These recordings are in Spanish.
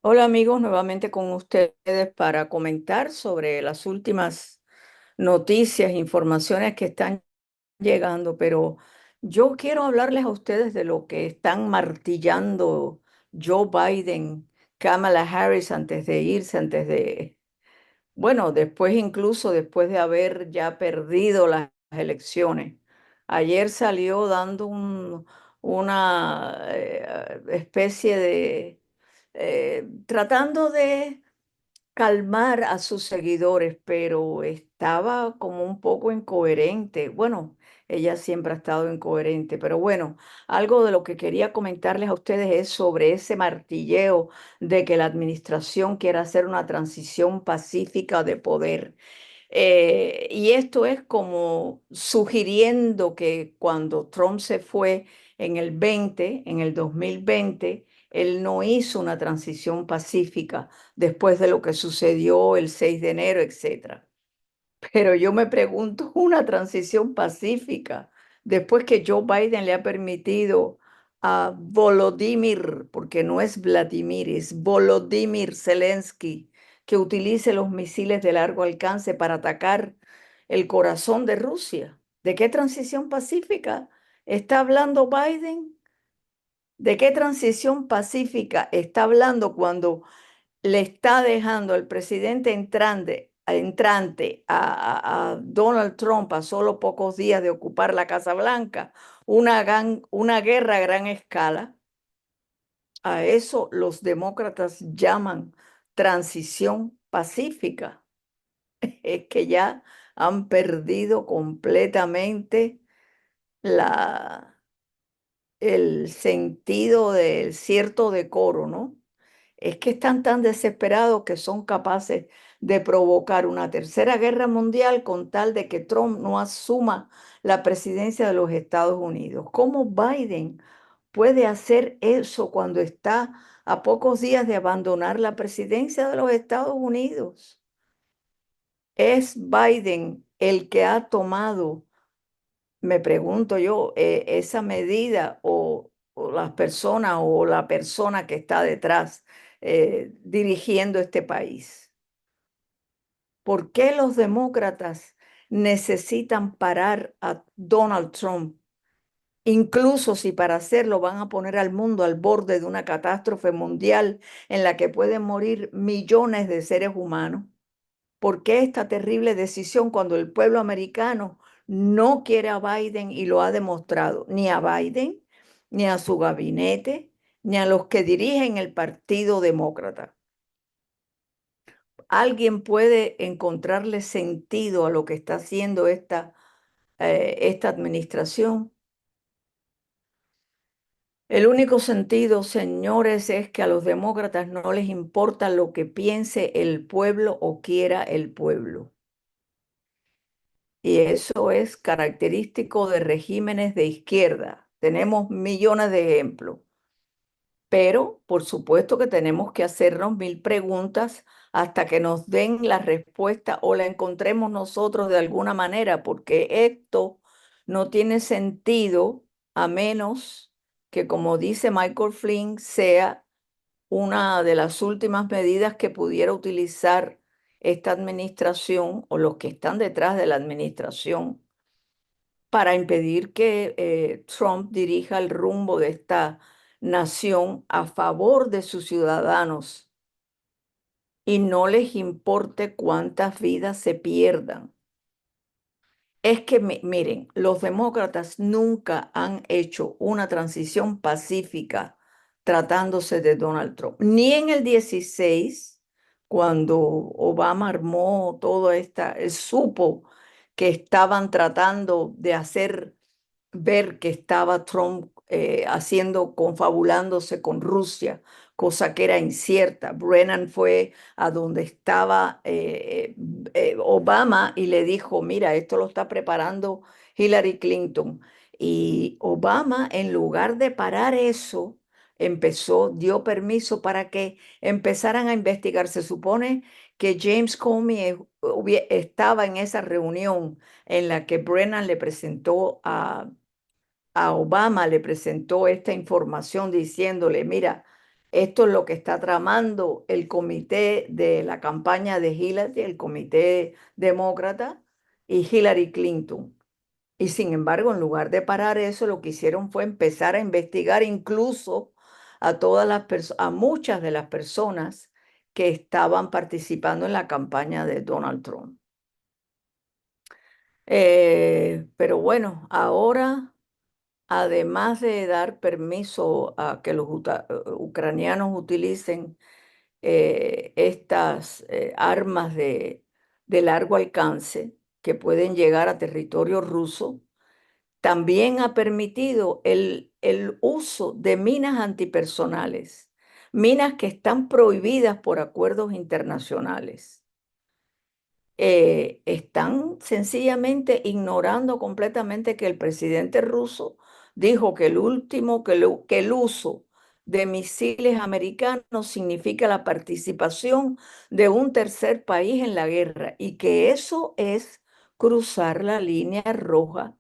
Hola amigos, nuevamente con ustedes para comentar sobre las últimas noticias, informaciones que están llegando, pero yo quiero hablarles a ustedes de lo que están martillando Joe Biden, Kamala Harris antes de irse, bueno, después incluso después de haber ya perdido las elecciones. Ayer salió dando una especie de tratando de calmar a sus seguidores, pero estaba como un poco incoherente. Bueno, ella siempre ha estado incoherente, pero bueno, algo de lo que quería comentarles a ustedes es sobre ese martilleo de que la administración quiere hacer una transición pacífica de poder. Y esto es como sugiriendo que cuando Trump se fue en el 2020, él no hizo una transición pacífica después de lo que sucedió el 6 de enero, etcétera. Pero yo me pregunto, una transición pacífica, después que Joe Biden le ha permitido a Volodymyr, porque no es Vladimir, es Volodymyr Zelensky, que utilice los misiles de largo alcance para atacar el corazón de Rusia. ¿De qué transición pacífica está hablando Biden? ¿De qué transición pacífica está hablando cuando le está dejando al presidente entrante a Donald Trump a solo pocos días de ocupar la Casa Blanca, una guerra a gran escala? A eso los demócratas llaman transición pacífica. Es que ya han perdido completamente la, el sentido del cierto decoro, ¿no? Es que están tan desesperados que son capaces de provocar una tercera guerra mundial con tal de que Trump no asuma la presidencia de los Estados Unidos. ¿Cómo Biden puede hacer eso cuando está a pocos días de abandonar la presidencia de los Estados Unidos? ¿Es Biden el que ha tomado, me pregunto yo, esa medida o las personas o la persona que está detrás dirigiendo este país? ¿Por qué los demócratas necesitan parar a Donald Trump? Incluso si para hacerlo van a poner al mundo al borde de una catástrofe mundial en la que pueden morir millones de seres humanos. ¿Por qué esta terrible decisión cuando el pueblo americano no quiere a Biden y lo ha demostrado? Ni a Biden, ni a su gabinete, ni a los que dirigen el Partido Demócrata. ¿Alguien puede encontrarle sentido a lo que está haciendo esta administración? El único sentido, señores, es que a los demócratas no les importa lo que piense el pueblo o quiera el pueblo. Y eso es característico de regímenes de izquierda. Tenemos millones de ejemplos. Pero, por supuesto que tenemos que hacernos mil preguntas hasta que nos den la respuesta o la encontremos nosotros de alguna manera, porque esto no tiene sentido a menos que, como dice Michael Flynn, sea una de las últimas medidas que pudiera utilizar esta administración o los que están detrás de la administración para impedir que Trump dirija el rumbo de esta nación a favor de sus ciudadanos y no les importe cuántas vidas se pierdan. Es que, miren, los demócratas nunca han hecho una transición pacífica tratándose de Donald Trump, ni en el 16, cuando Obama armó toda esta, supo que estaban tratando de hacer ver que estaba Trump confabulándose con Rusia, cosa que era incierta. Brennan fue a donde estaba Obama y le dijo, mira, esto lo está preparando Hillary Clinton. Y Obama, en lugar de parar eso, dio permiso para que empezaran a investigar. Se supone que James Comey estaba en esa reunión en la que Brennan le presentó a Obama, le presentó esta información diciéndole, mira, Esto es lo que está tramando el comité de la campaña de Hillary, el comité demócrata y Hillary Clinton. Y sin embargo, en lugar de parar eso, lo que hicieron fue empezar a investigar incluso a a muchas de las personas que estaban participando en la campaña de Donald Trump. Pero bueno, ahora, además de dar permiso a que los ucranianos utilicen estas armas de largo alcance que pueden llegar a territorio ruso, también ha permitido el uso de minas antipersonales, minas que están prohibidas por acuerdos internacionales. Están sencillamente ignorando completamente que el presidente ruso dijo que que el uso de misiles americanos significa la participación de un tercer país en la guerra y que eso es cruzar la línea roja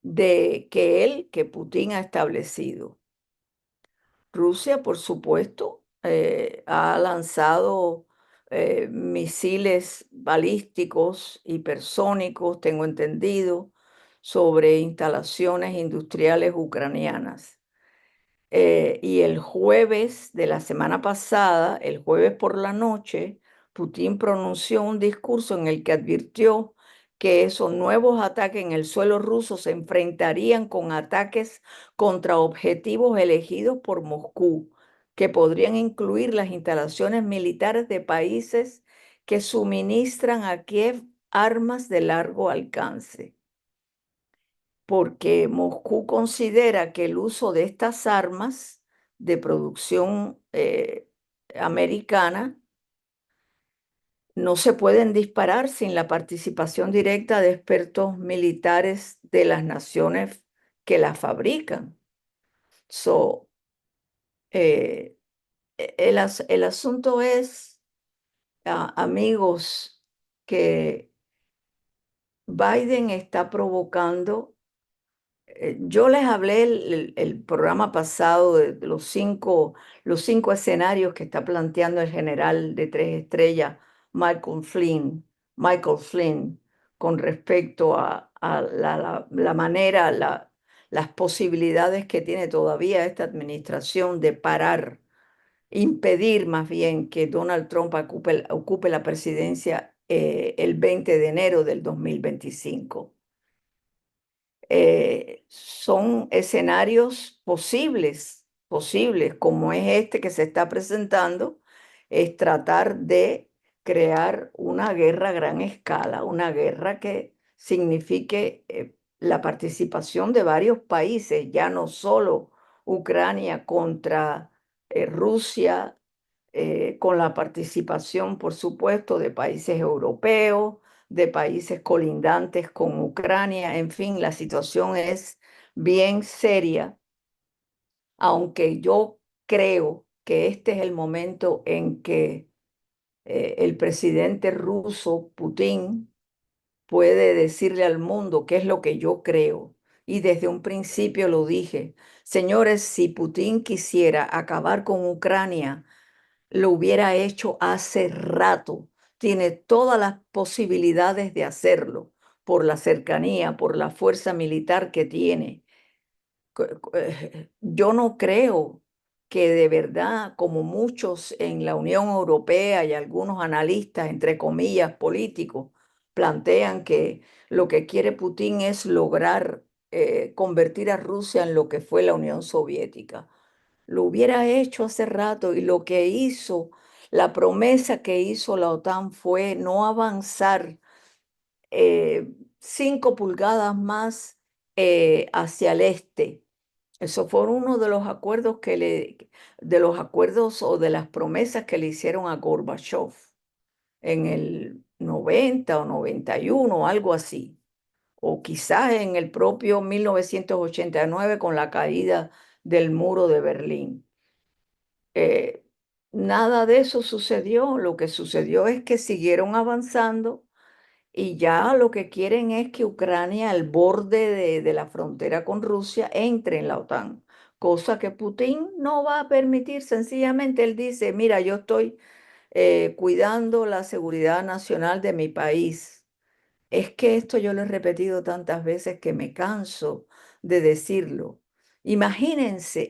que Putin ha establecido. Rusia, por supuesto, ha lanzado misiles balísticos hipersónicos, tengo entendido, sobre instalaciones industriales ucranianas. Y el jueves de la semana pasada, el jueves por la noche, Putin pronunció un discurso en el que advirtió que esos nuevos ataques en el suelo ruso se enfrentarían con ataques contra objetivos elegidos por Moscú, que podrían incluir las instalaciones militares de países que suministran a Kiev armas de largo alcance, porque Moscú considera que el uso de estas armas de producción americana no se pueden disparar sin la participación directa de expertos militares de las naciones que las fabrican. So, eh, el asunto es, amigos, que Biden está provocando. Yo les hablé el programa pasado de los cinco escenarios que está planteando el general de 3 estrellas, Michael Flynn, con respecto a la manera, las posibilidades que tiene todavía esta administración de parar, impedir más bien que Donald Trump ocupe la presidencia el 20 de enero del 2025. Son escenarios posibles, como es este que se está presentando, es tratar de crear una guerra a gran escala, una guerra que signifique la participación de varios países, ya no solo Ucrania contra Rusia, con la participación, por supuesto, de países europeos, de países colindantes con Ucrania. En fin, la situación es bien seria, aunque yo creo que este es el momento en que el presidente ruso, Putin, puede decirle al mundo qué es lo que yo creo. Y desde un principio lo dije, señores, si Putin quisiera acabar con Ucrania, lo hubiera hecho hace rato. Tiene todas las posibilidades de hacerlo por la cercanía, por la fuerza militar que tiene. Yo no creo que de verdad, como muchos en la Unión Europea y algunos analistas, entre comillas, políticos, plantean que lo que quiere Putin es lograr convertir a Rusia en lo que fue la Unión Soviética. Lo hubiera hecho hace rato y lo que hizo, la promesa que hizo la OTAN fue no avanzar 5 pulgadas más hacia el este. Eso fue uno de los acuerdos de los acuerdos o de las promesas que le hicieron a Gorbachev en el 90 o 91, algo así. O quizás en el propio 1989 con la caída del muro de Berlín. Eh, Nada de eso sucedió. Lo que sucedió es que siguieron avanzando y ya lo que quieren es que Ucrania, al borde de la frontera con Rusia, entre en la OTAN, cosa que Putin no va a permitir. Sencillamente él dice, mira, yo estoy cuidando la seguridad nacional de mi país. Es que esto yo lo he repetido tantas veces que me canso de decirlo. Imagínense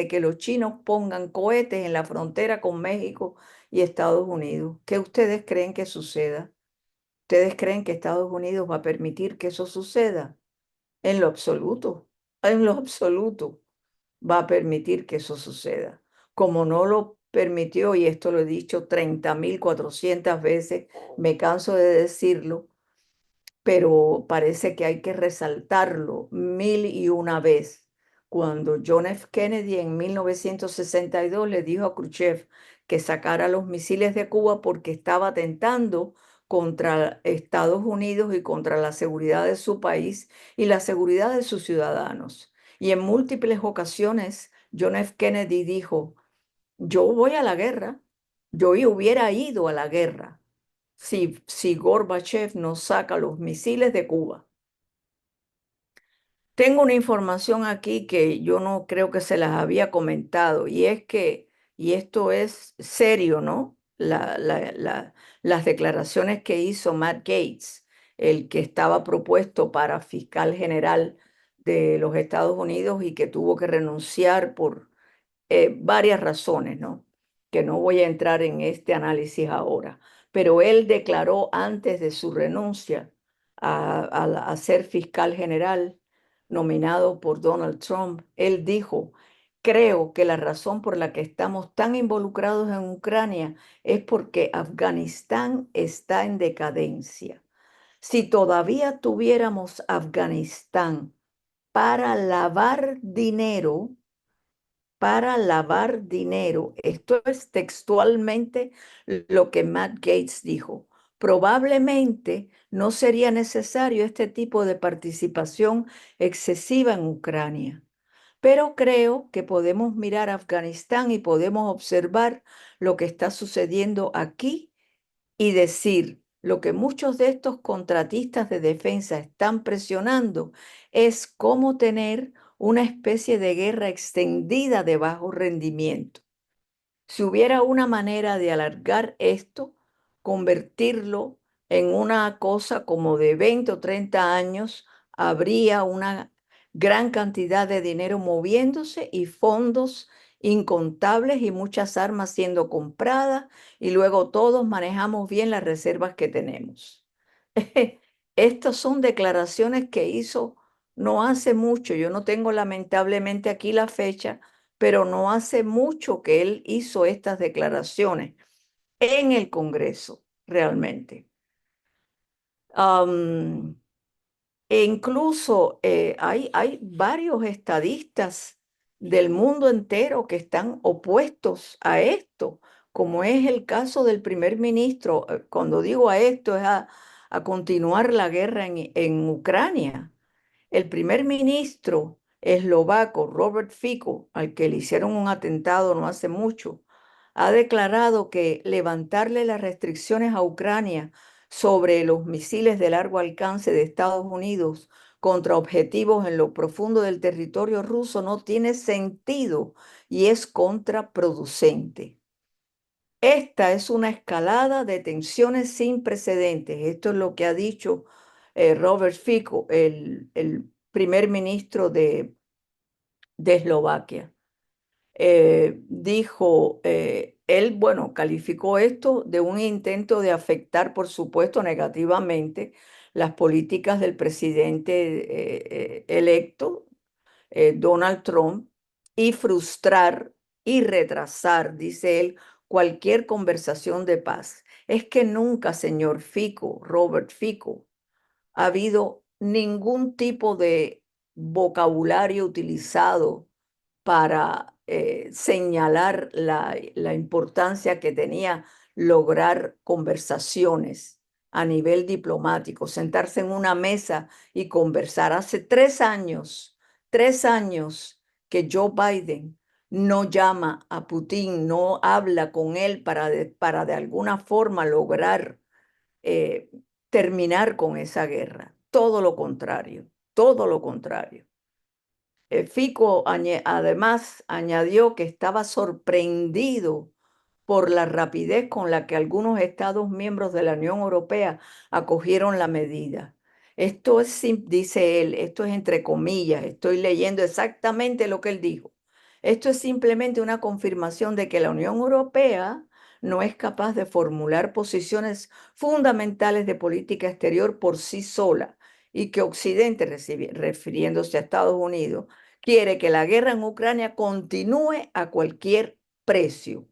que los chinos pongan cohetes en la frontera con México y Estados Unidos. ¿Qué ustedes creen que suceda? ¿Ustedes creen que Estados Unidos va a permitir que eso suceda? En lo absoluto, en lo absoluto va a permitir que eso suceda. Como no lo permitió, y esto lo he dicho 30.400 veces, me canso de decirlo, pero parece que hay que resaltarlo mil y una vez. Cuando John F. Kennedy en 1962 le dijo a Khrushchev que sacara los misiles de Cuba porque estaba atentando contra Estados Unidos y contra la seguridad de su país y la seguridad de sus ciudadanos. Y en múltiples ocasiones John F. Kennedy dijo, yo voy a la guerra, yo hubiera ido a la guerra si Gorbachev nos saca los misiles de Cuba. Tengo una información aquí que yo no creo que se las había comentado, y es que, y esto es serio, ¿no? Las declaraciones que hizo Matt Gaetz, el que estaba propuesto para fiscal general de los Estados Unidos y que tuvo que renunciar por varias razones, ¿no? Que no voy a entrar en este análisis ahora, pero él declaró antes de su renuncia a ser fiscal general nominado por Donald Trump, él dijo, creo que la razón por la que estamos tan involucrados en Ucrania es porque Afganistán está en decadencia. Si todavía tuviéramos Afganistán para lavar dinero, esto es textualmente lo que Matt Gaetz dijo. Probablemente no sería necesario este tipo de participación excesiva en Ucrania, pero creo que podemos mirar a Afganistán y podemos observar lo que está sucediendo aquí y decir, lo que muchos de estos contratistas de defensa están presionando es cómo tener una especie de guerra extendida de bajo rendimiento. Si hubiera una manera de alargar esto, convertirlo en una cosa como de 20 o 30 años, habría una gran cantidad de dinero moviéndose y fondos incontables y muchas armas siendo compradas y luego todos manejamos bien las reservas que tenemos. Estas son declaraciones que hizo no hace mucho. Yo no tengo lamentablemente aquí la fecha, pero no hace mucho que él hizo estas declaraciones en el Congreso, realmente. Am, E incluso hay varios estadistas del mundo entero que están opuestos a esto, como es el caso del primer ministro. Cuando digo a esto es a continuar la guerra en Ucrania. El primer ministro eslovaco, Robert Fico, al que le hicieron un atentado no hace mucho, ha declarado que levantarle las restricciones a Ucrania sobre los misiles de largo alcance de Estados Unidos contra objetivos en lo profundo del territorio ruso no tiene sentido y es contraproducente. Esta es una escalada de tensiones sin precedentes. Esto es lo que ha dicho Robert Fico, el primer ministro de Eslovaquia. Dijo, él, bueno, calificó esto de un intento de afectar, por supuesto, negativamente las políticas del presidente electo, Donald Trump, y frustrar y retrasar, dice él, cualquier conversación de paz. Es que nunca, señor Fico, Robert Fico, ha habido ningún tipo de vocabulario utilizado para señalar la importancia que tenía lograr conversaciones a nivel diplomático, sentarse en una mesa y conversar. Hace 3 años que Joe Biden no llama a Putin, no habla con él para de alguna forma lograr eh, terminar con esa guerra. Todo lo contrario, todo lo contrario. Fico además añadió que estaba sorprendido por la rapidez con la que algunos Estados miembros de la Unión Europea acogieron la medida. Esto es, dice él, esto es entre comillas, estoy leyendo exactamente lo que él dijo. Esto es simplemente una confirmación de que la Unión Europea no es capaz de formular posiciones fundamentales de política exterior por sí sola y que Occidente, refiriéndose a Estados Unidos, quiere que la guerra en Ucrania continúe a cualquier precio.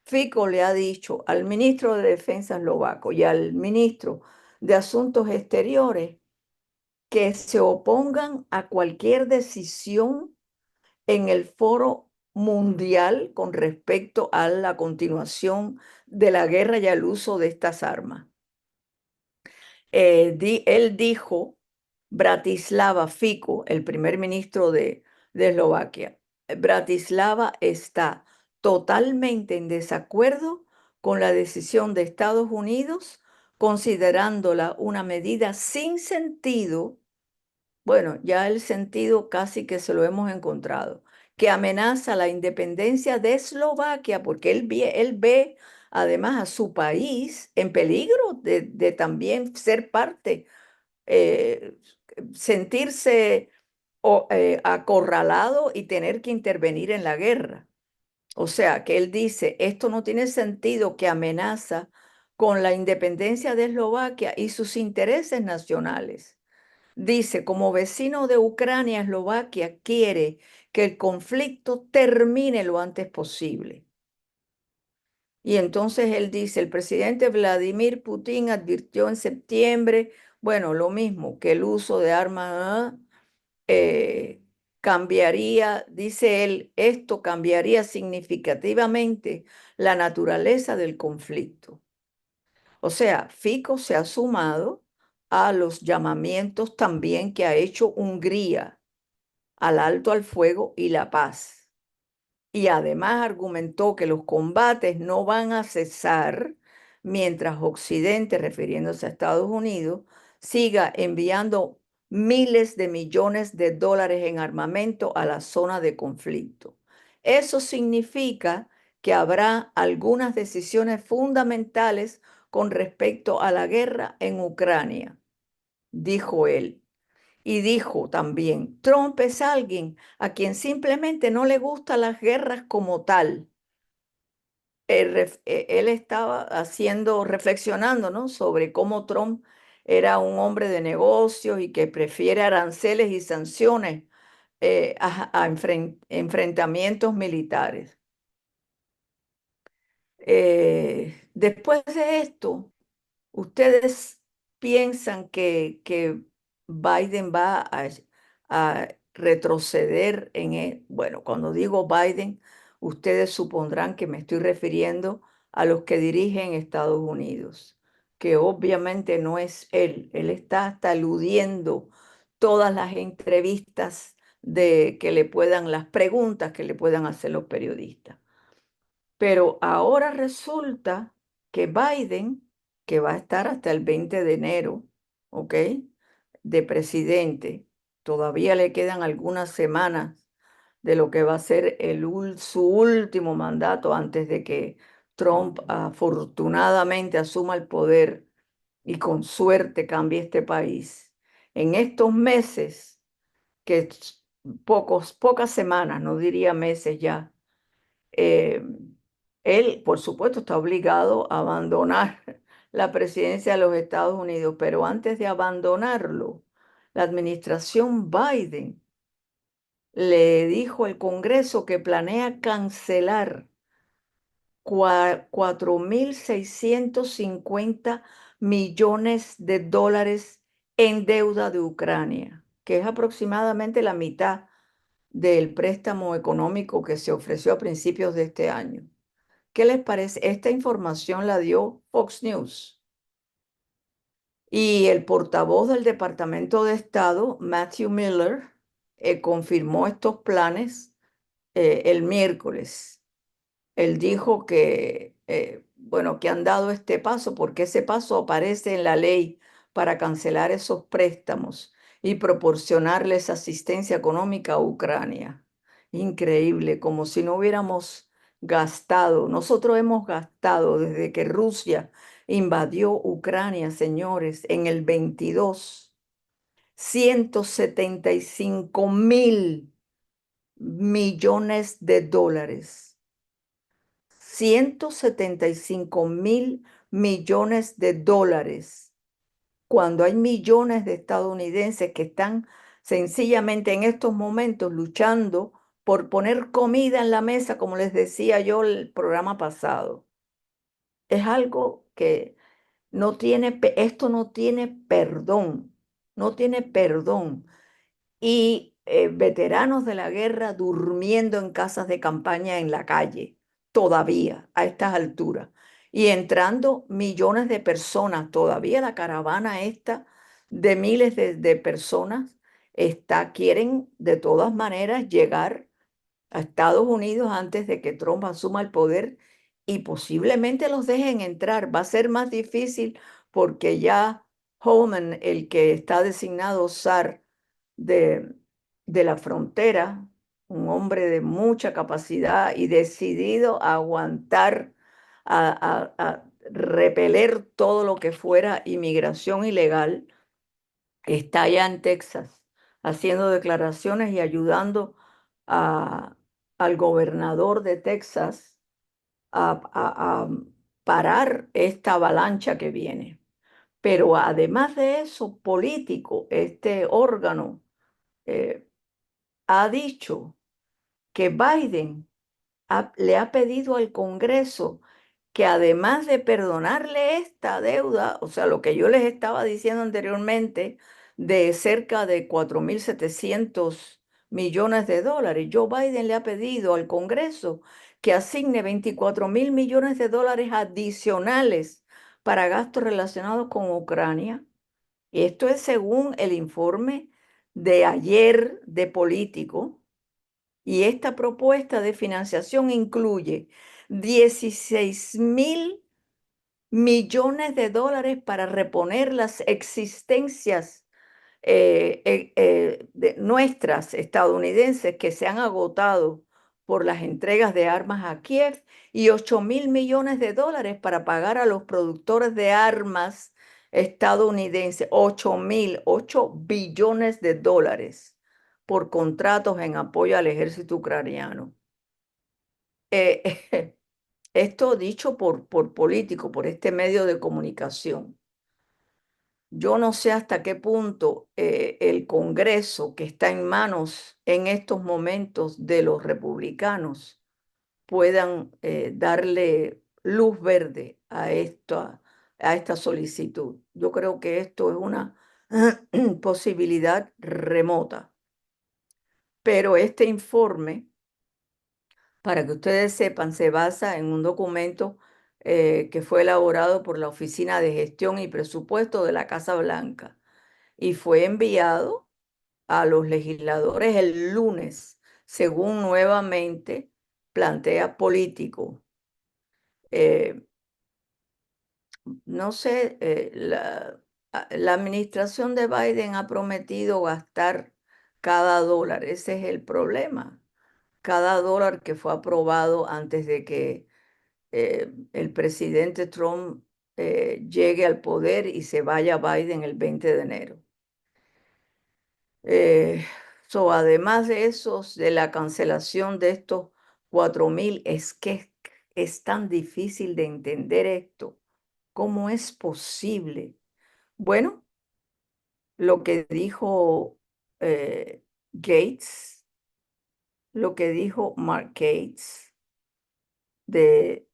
Fico le ha dicho al ministro de Defensa eslovaco y al ministro de Asuntos Exteriores que se opongan a cualquier decisión en el foro mundial con respecto a la continuación de la guerra y al uso de estas armas. Él dijo, Bratislava Fico, el primer ministro de Eslovaquia, Bratislava está totalmente en desacuerdo con la decisión de Estados Unidos, considerándola una medida sin sentido. Bueno, ya el sentido casi que se lo hemos encontrado, que amenaza la independencia de Eslovaquia, porque él ve además a su país en peligro de también ser parte, eh, sentirse acorralado y tener que intervenir en la guerra. O sea, que él dice, esto no tiene sentido, que amenaza con la independencia de Eslovaquia y sus intereses nacionales. Dice, como vecino de Ucrania, Eslovaquia quiere que el conflicto termine lo antes posible. Y entonces él dice, el presidente Vladimir Putin advirtió en septiembre, bueno, lo mismo, que el uso de armas cambiaría, dice él, esto cambiaría significativamente la naturaleza del conflicto. O sea, Fico se ha sumado a los llamamientos también que ha hecho Hungría al alto al fuego y la paz. Y además argumentó que los combates no van a cesar mientras Occidente, refiriéndose a Estados Unidos, siga enviando miles de millones de dólares en armamento a la zona de conflicto. Eso significa que habrá algunas decisiones fundamentales con respecto a la guerra en Ucrania, dijo él. Y dijo también, Trump es alguien a quien simplemente no le gustan las guerras como tal. Él estaba reflexionando, ¿no?, sobre cómo Trump era un hombre de negocios y que prefiere aranceles y sanciones a enfrentamientos militares. Después de esto, ¿ustedes piensan que Biden va a retroceder bueno, cuando digo Biden, ustedes supondrán que me estoy refiriendo a los que dirigen Estados Unidos, que obviamente no es él. Él está hasta eludiendo todas las entrevistas las preguntas que le puedan hacer los periodistas. Pero ahora resulta que Biden, que va a estar hasta el 20 de enero, ¿ok?, de presidente, todavía le quedan algunas semanas de lo que va a ser su último mandato antes de que Trump afortunadamente asuma el poder y con suerte cambie este país. En estos meses, que pocas semanas, no diría meses ya, eh, él, por supuesto, está obligado a abandonar la presidencia de los Estados Unidos, pero antes de abandonarlo, la administración Biden le dijo al Congreso que planea cancelar 4.650 millones de dólares en deuda de Ucrania, que es aproximadamente la mitad del préstamo económico que se ofreció a principios de este año. ¿Qué les parece? Esta información la dio Fox News. Y el portavoz del Departamento de Estado, Matthew Miller, confirmó estos planes el miércoles. Él dijo que, bueno, que han dado este paso porque ese paso aparece en la ley para cancelar esos préstamos y proporcionarles asistencia económica a Ucrania. Increíble, como si no hubiéramos gastado. Nosotros hemos gastado desde que Rusia invadió Ucrania, señores, en el 22, 175.000 millones de dólares. 175.000 millones de dólares, cuando hay millones de estadounidenses que están sencillamente en estos momentos luchando por poner comida en la mesa, como les decía yo el programa pasado. Es algo que no tiene, esto no tiene perdón, no tiene perdón. Y veteranos de la guerra durmiendo en casas de campaña en la calle, todavía a estas alturas. Y entrando millones de personas, todavía la caravana esta de miles de personas quieren de todas maneras llegar a Estados Unidos antes de que Trump asuma el poder y posiblemente los dejen entrar. Va a ser más difícil porque ya Holman, el que está designado zar de, de la frontera, un hombre de mucha capacidad y decidido a aguantar, a repeler todo lo que fuera inmigración ilegal, está allá en Texas haciendo declaraciones y ayudando a- al gobernador de Texas a parar esta avalancha que viene. Pero además de eso, político, este órgano eh, ha dicho que Biden le ha pedido al Congreso que además de perdonarle esta deuda, o sea, lo que yo les estaba diciendo anteriormente, de cerca de 4.700 millones de dólares, Joe Biden le ha pedido al Congreso que asigne 24.000 millones de dólares adicionales para gastos relacionados con Ucrania. Y esto es según el informe de ayer de Político. Y esta propuesta de financiación incluye 16.000 millones de dólares para reponer las existencias de nuestras estadounidenses que se han agotado por las entregas de armas a Kiev y 8.000 millones de dólares para pagar a los productores de armas estadounidenses, 8 billones de dólares por contratos en apoyo al ejército ucraniano. Eh, esto dicho por político, por este medio de comunicación. Yo no sé hasta qué punto el Congreso, que está en manos en estos momentos de los republicanos, puedan darle luz verde a esta solicitud. Yo creo que esto es una posibilidad remota, pero este informe, para que ustedes sepan, se basa en un documento que fue elaborado por la Oficina de Gestión y Presupuesto de la Casa Blanca y fue enviado a los legisladores el lunes, según nuevamente plantea Político. Eh, no sé, la administración de Biden ha prometido gastar cada dólar, ese es el problema. Cada dólar que fue aprobado antes de que el presidente Trump llegue al poder y se vaya Biden el 20 de enero. Eh, además de esos, de la cancelación de estos 4.000, es que es tan difícil de entender esto. ¿Cómo es posible? Bueno, lo que dijo Gates, lo que dijo Mark Gates, de,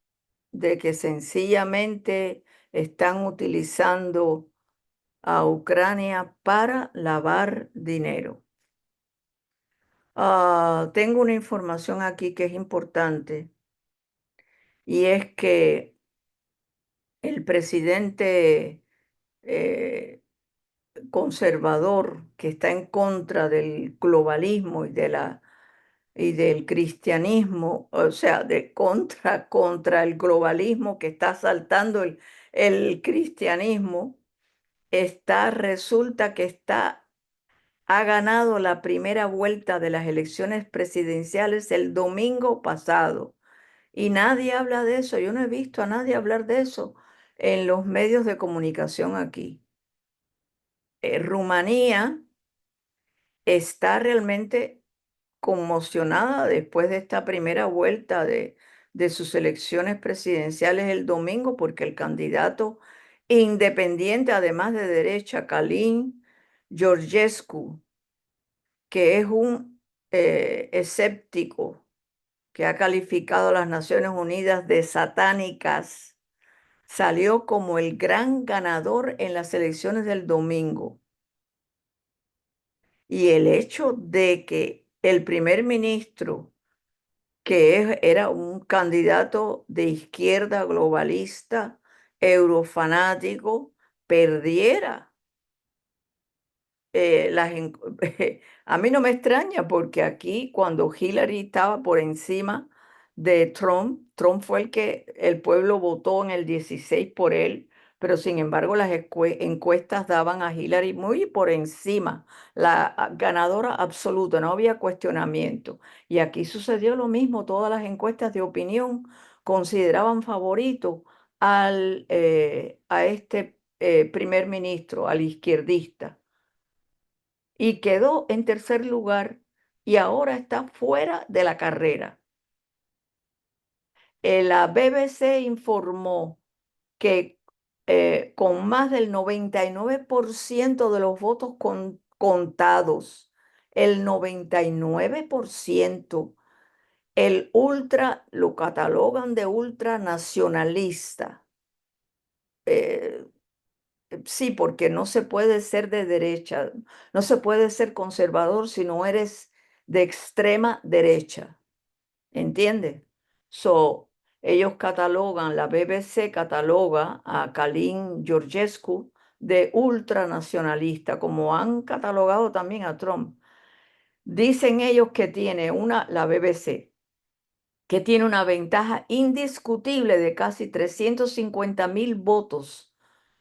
de que sencillamente están utilizando a Ucrania para lavar dinero. Tengo una información aquí que es importante y es que el presidente eh, conservador que está en contra del globalismo y del cristianismo, o sea, contra el globalismo que está asaltando el cristianismo, resulta que está ha ganado la primera vuelta de las elecciones presidenciales el domingo pasado. Y nadie habla de eso. Yo no he visto a nadie hablar de eso en los medios de comunicación aquí. Rumanía está realmente conmocionada después de esta primera vuelta de sus elecciones presidenciales el domingo, porque el candidato independiente, además de derecha, Călin Georgescu, que es un escéptico que ha calificado a las Naciones Unidas de satánicas, salió como el gran ganador en las elecciones del domingo. Y el hecho de que el primer ministro, era un candidato de izquierda globalista, eurofanático, perdiera a mí no me extraña porque aquí cuando Hillary estaba por encima de Trump, Trump fue el que el pueblo votó en el 16 por él, pero sin embargo las encuestas daban a Hillary muy por encima, la ganadora absoluta, no había cuestionamiento. Y aquí sucedió lo mismo, todas las encuestas de opinión consideraban favorito a este primer ministro, al izquierdista, y quedó en tercer lugar y ahora está fuera de la carrera. La BBC informó que con más del 99% de los votos contados, el 99%, el ultra lo catalogan de ultranacionalista. Eh, Sí, porque no se puede ser de derecha, no se puede ser conservador si no eres de extrema derecha, ¿entiendes? So, ellos catalogan, la BBC cataloga a Călin Georgescu de ultranacionalista, como han catalogado también a Trump. Dicen ellos que tiene la BBC, que tiene una ventaja indiscutible de casi 350.000 votos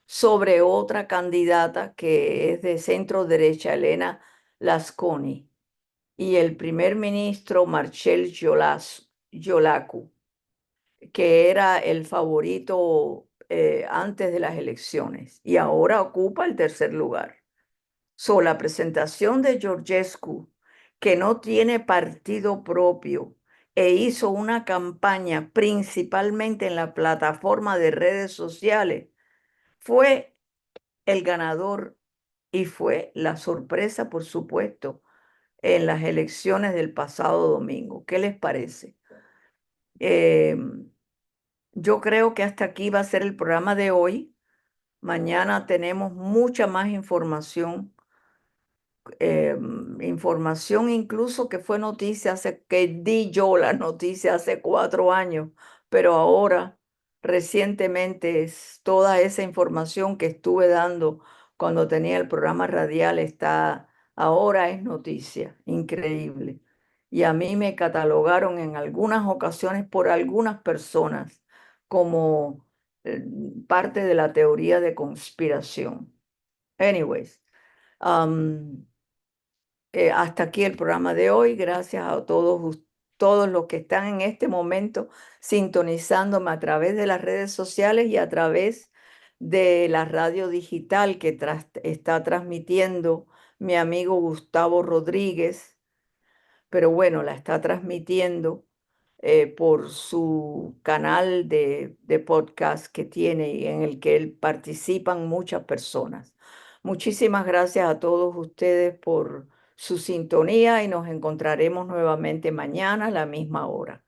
sobre otra candidata que es de centro derecha, Elena Lasconi, y el primer ministro Marcel Iolacu, que era el favorito antes de las elecciones y ahora ocupa el tercer lugar. La presentación de Georgescu, que no tiene partido propio e hizo una campaña principalmente en la plataforma de redes sociales, fue el ganador y fue la sorpresa, por supuesto, en las elecciones del pasado domingo. ¿Qué les parece? Eh, yo creo que hasta aquí va a ser el programa de hoy. Mañana tenemos mucha más información, información incluso que fue noticia que di yo la noticia hace 4 años, pero ahora recientemente es toda esa información que estuve dando cuando tenía el programa radial ahora es noticia, increíble. Y a mí me catalogaron en algunas ocasiones por algunas personas como eh, parte de la teoría de conspiración. Anyways. um, Hasta aquí el programa de hoy. Gracias a todos los que están en este momento sintonizándome a través de las redes sociales y a través de la radio digital que está transmitiendo mi amigo Gustavo Rodríguez, pero bueno, la está transmitiendo por su canal de podcast que tiene y en el que participan muchas personas. Muchísimas gracias a todos ustedes por su sintonía y nos encontraremos nuevamente mañana a la misma hora.